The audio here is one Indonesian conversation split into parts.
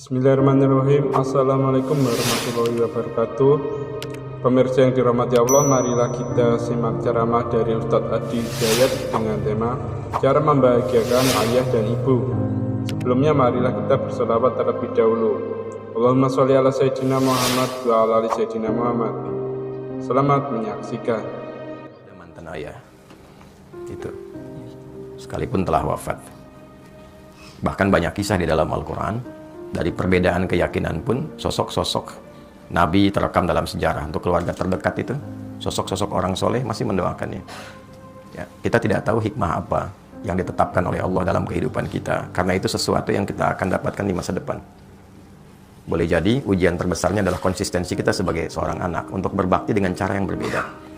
Bismillahirrahmanirrahim. Assalamualaikum warahmatullahi wabarakatuh. Pemirsa yang dirahmati Allah, marilah kita simak ceramah dari Ustadz Adi Hidayat dengan tema cara membahagiakan ayah dan ibu. Sebelumnya marilah kita berselawat terlebih dahulu. Allahumma sholli ala Sayyidina Muhammad wa ala ali Sayyidina Muhammad. Selamat menyaksikan. Mantan ayah itu sekalipun telah wafat. Bahkan banyak kisah di dalam Al-Quran. Dari perbedaan keyakinan pun, sosok-sosok Nabi terekam dalam sejarah. Untuk keluarga terdekat itu, sosok-sosok orang soleh masih mendoakannya. Ya, kita tidak tahu hikmah apa yang ditetapkan oleh Allah dalam kehidupan kita. Karena itu sesuatu yang kita akan dapatkan di masa depan. Boleh jadi ujian terbesarnya adalah konsistensi kita sebagai seorang anak untuk berbakti dengan cara yang berbeda.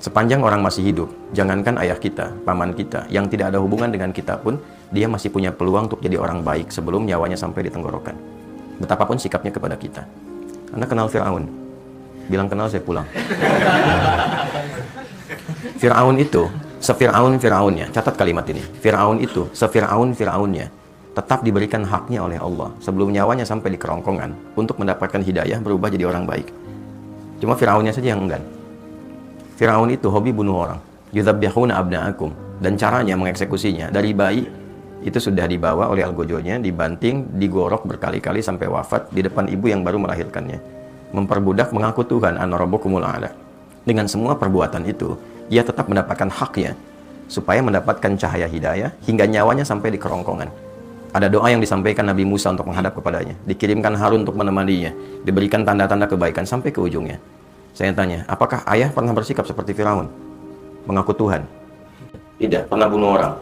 Sepanjang orang masih hidup, jangankan ayah kita, paman kita, yang tidak ada hubungan dengan kita pun, dia masih punya peluang untuk jadi orang baik sebelum nyawanya sampai di tenggorokan. Betapapun sikapnya kepada kita. Anda kenal Fir'aun? Bilang kenal, saya pulang. Fir'aun itu, se-Fir'aun-Fir'aunnya, catat kalimat ini. Fir'aun itu, se-Fir'aun-Fir'aunnya, tetap diberikan haknya oleh Allah sebelum nyawanya sampai di kerongkongan untuk mendapatkan hidayah berubah jadi orang baik. Cuma Fir'aunnya saja yang enggan. Fir'aun itu hobi bunuh orang. Yudzabbihuna abna'akum. Dan caranya mengeksekusinya dari bayi itu sudah dibawa oleh algojonya, dibanting, digorok berkali-kali sampai wafat di depan ibu yang baru melahirkannya. Memperbudak mengaku Tuhan, ana rabbukumul a'la. Dengan semua perbuatan itu, ia tetap mendapatkan haknya supaya mendapatkan cahaya hidayah hingga nyawanya sampai di kerongkongan. Ada doa yang disampaikan Nabi Musa untuk menghadap kepadanya, dikirimkan Harun untuk menemaninya, diberikan tanda-tanda kebaikan sampai ke ujungnya. Saya tanya, apakah ayah pernah bersikap seperti Firaun? Mengaku Tuhan? Tidak. Pernah bunuh orang?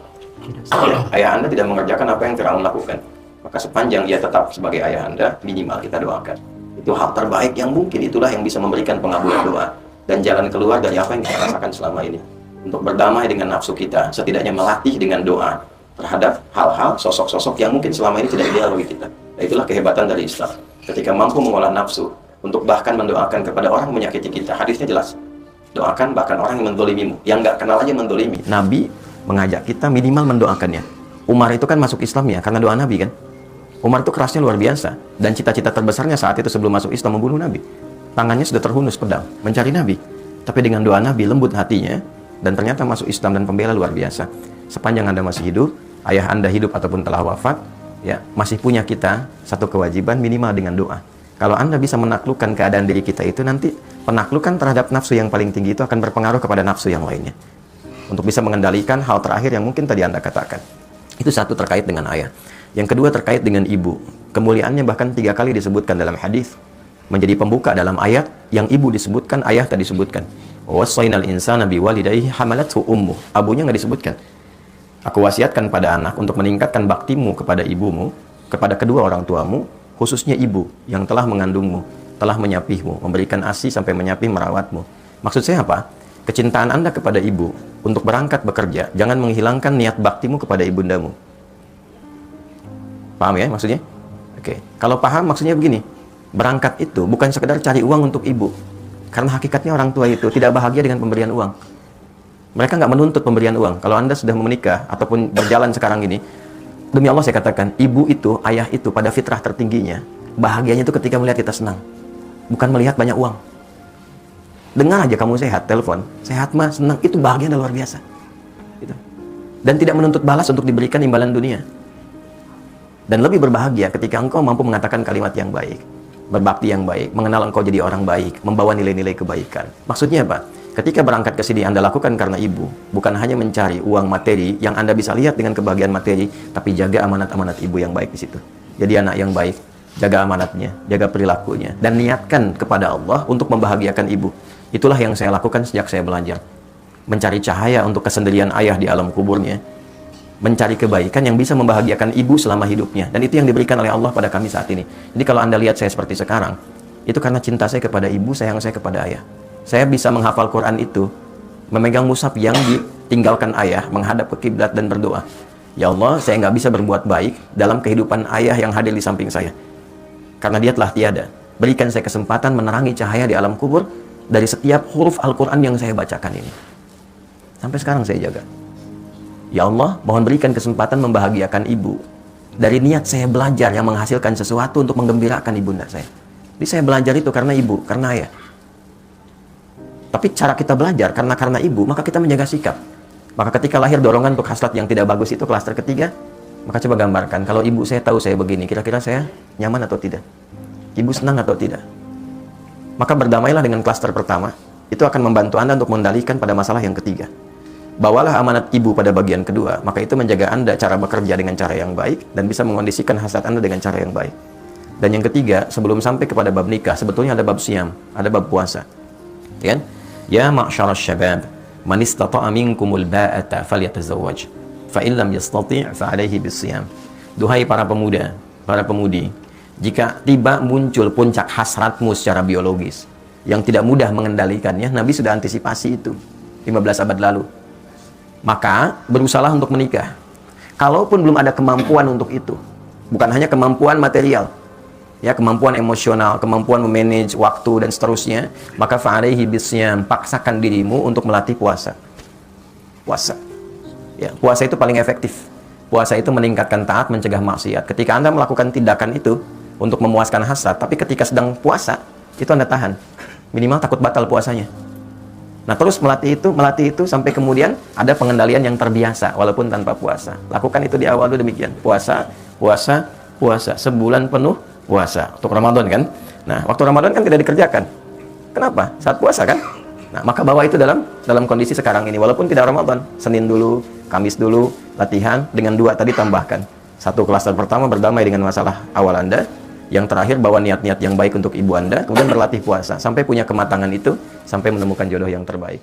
Ya, ayah Anda tidak mengerjakan apa yang Firaun lakukan. Maka sepanjang ia tetap sebagai ayah Anda, minimal kita doakan. Itu hal terbaik yang mungkin, itulah yang bisa memberikan pengabulan doa. Dan jalan keluar dari apa yang kita rasakan selama ini. Untuk berdamai dengan nafsu kita, setidaknya melatih dengan doa terhadap hal-hal, sosok-sosok yang mungkin selama ini tidak ideal bagi kita. Dan itulah kehebatan dari Islam. Ketika mampu mengolah nafsu, untuk bahkan mendoakan kepada orang yang menyakiti kita. Hadisnya jelas. Doakan bahkan orang yang mendolimimu. Yang nggak kenal aja mendolimi. Nabi mengajak kita minimal mendoakannya. Umar itu kan masuk Islam ya, karena doa Nabi kan. Umar itu kerasnya luar biasa. Dan cita-cita terbesarnya saat itu sebelum masuk Islam membunuh Nabi. Tangannya sudah terhunus pedang, mencari Nabi. Tapi dengan doa Nabi lembut hatinya. Dan ternyata masuk Islam dan pembela luar biasa. Sepanjang Anda masih hidup, ayah Anda hidup ataupun telah wafat, ya masih punya kita satu kewajiban minimal dengan doa. Kalau Anda bisa menaklukkan keadaan diri kita itu, nanti penaklukan terhadap nafsu yang paling tinggi itu akan berpengaruh kepada nafsu yang lainnya. Untuk bisa mengendalikan hal terakhir yang mungkin tadi Anda katakan. Itu satu terkait dengan ayah. Yang kedua terkait dengan ibu. Kemuliaannya bahkan 3 kali disebutkan dalam hadis. Menjadi pembuka dalam ayat yang ibu disebutkan, ayah tadi disebutkan. Wassaynal insana biwalidayhi hamalathu ummuh. Abunya nggak disebutkan. Aku wasiatkan pada anak untuk meningkatkan baktimu kepada ibumu, kepada kedua orang tuamu, khususnya ibu yang telah mengandungmu, telah menyapihmu, memberikan ASI sampai menyapih merawatmu. Maksud saya apa? Kecintaan Anda kepada ibu untuk berangkat bekerja, jangan menghilangkan niat baktimu kepada ibundamu. Paham ya maksudnya? Oke. Kalau paham maksudnya begini, berangkat itu bukan sekedar cari uang untuk ibu. Karena hakikatnya orang tua itu tidak bahagia dengan pemberian uang. Mereka nggak menuntut pemberian uang. Kalau Anda sudah menikah ataupun berjalan sekarang ini, demi Allah saya katakan, ibu itu, ayah itu pada fitrah tertingginya, bahagianya itu ketika melihat kita senang. Bukan melihat banyak uang. Dengar aja kamu sehat, telepon. Sehat mah, senang, itu bahagia dan luar biasa. Gitu. Dan tidak menuntut balas untuk diberikan imbalan dunia. Dan lebih berbahagia ketika engkau mampu mengatakan kalimat yang baik, berbakti yang baik, mengenal engkau jadi orang baik, membawa nilai-nilai kebaikan. Maksudnya apa? Ketika berangkat ke sini Anda lakukan karena ibu, bukan hanya mencari uang materi yang Anda bisa lihat dengan kebahagiaan materi, tapi jaga amanat-amanat ibu yang baik di situ. Jadi anak yang baik, jaga amanatnya, jaga perilakunya, dan niatkan kepada Allah untuk membahagiakan ibu. Itulah yang saya lakukan sejak saya belajar. Mencari cahaya untuk kesendirian ayah di alam kuburnya, mencari kebaikan yang bisa membahagiakan ibu selama hidupnya, dan itu yang diberikan oleh Allah pada kami saat ini. Jadi kalau Anda lihat saya seperti sekarang, itu karena cinta saya kepada ibu, sayang saya kepada ayah. Saya bisa menghafal Quran itu, memegang mushaf yang ditinggalkan ayah, menghadap ke kiblat dan berdoa. Ya Allah, saya nggak bisa berbuat baik dalam kehidupan ayah yang hadir di samping saya. Karena dia telah tiada. Berikan saya kesempatan menerangi cahaya di alam kubur dari setiap huruf Al-Quran yang saya bacakan ini. Sampai sekarang saya jaga. Ya Allah, mohon berikan kesempatan membahagiakan ibu Dari niat saya belajar yang menghasilkan sesuatu untuk menggembirakan ibunda saya. Jadi saya belajar itu karena ibu, karena ayah. Tapi cara kita belajar karena ibu, maka kita menjaga sikap. Maka ketika lahir dorongan untuk hasrat yang tidak bagus itu klaster ketiga, maka coba gambarkan, kalau ibu saya tahu saya begini, kira-kira saya nyaman atau tidak? Ibu senang atau tidak? Maka berdamailah dengan klaster pertama. Itu akan membantu Anda untuk mengendalikan pada masalah yang ketiga. Bawalah amanat ibu pada bagian kedua, maka itu menjaga Anda cara bekerja dengan cara yang baik dan bisa mengondisikan hasrat Anda dengan cara yang baik. Dan yang ketiga, sebelum sampai kepada bab nikah, sebetulnya ada bab siam, ada bab puasa. Ya, ya ma'syarasy syabab, man istata'a minkumul ba'ata falyatazawwaj, fa in lam yastati' fa 'alaihi bisiyam. Duhai para pemuda, para pemudi, jika tiba muncul puncak hasratmu secara biologis yang tidak mudah mengendalikannya, Nabi sudah antisipasi itu 15 abad lalu. Maka berusahalah untuk menikah. Kalaupun belum ada kemampuan untuk itu, bukan hanya kemampuan material, ya, kemampuan emosional, kemampuan memanage waktu dan seterusnya, maka fa'alaihi bisyam, paksakan dirimu untuk melatih puasa. Puasa. Ya, puasa itu paling efektif. Puasa itu meningkatkan taat, mencegah maksiat. Ketika Anda melakukan tindakan itu untuk memuaskan hasrat, tapi ketika sedang puasa, itu Anda tahan. Minimal takut batal puasanya. Nah, terus melatih itu sampai kemudian ada pengendalian yang terbiasa walaupun tanpa puasa. Lakukan itu di awal dulu demikian. Puasa, puasa, puasa. Sebulan penuh puasa. Untuk Ramadan kan? Nah, waktu Ramadan kan tidak dikerjakan. Kenapa? Saat puasa kan? Nah, maka bawa itu dalam kondisi sekarang ini. Walaupun tidak Ramadan. Senin dulu, Kamis dulu, latihan. Dengan 2 tadi tambahkan. 1 klaster pertama berdamai dengan masalah awal Anda. Yang terakhir bawa niat-niat yang baik untuk ibu Anda. Kemudian berlatih puasa. Sampai punya kematangan itu. Sampai menemukan jodoh yang terbaik.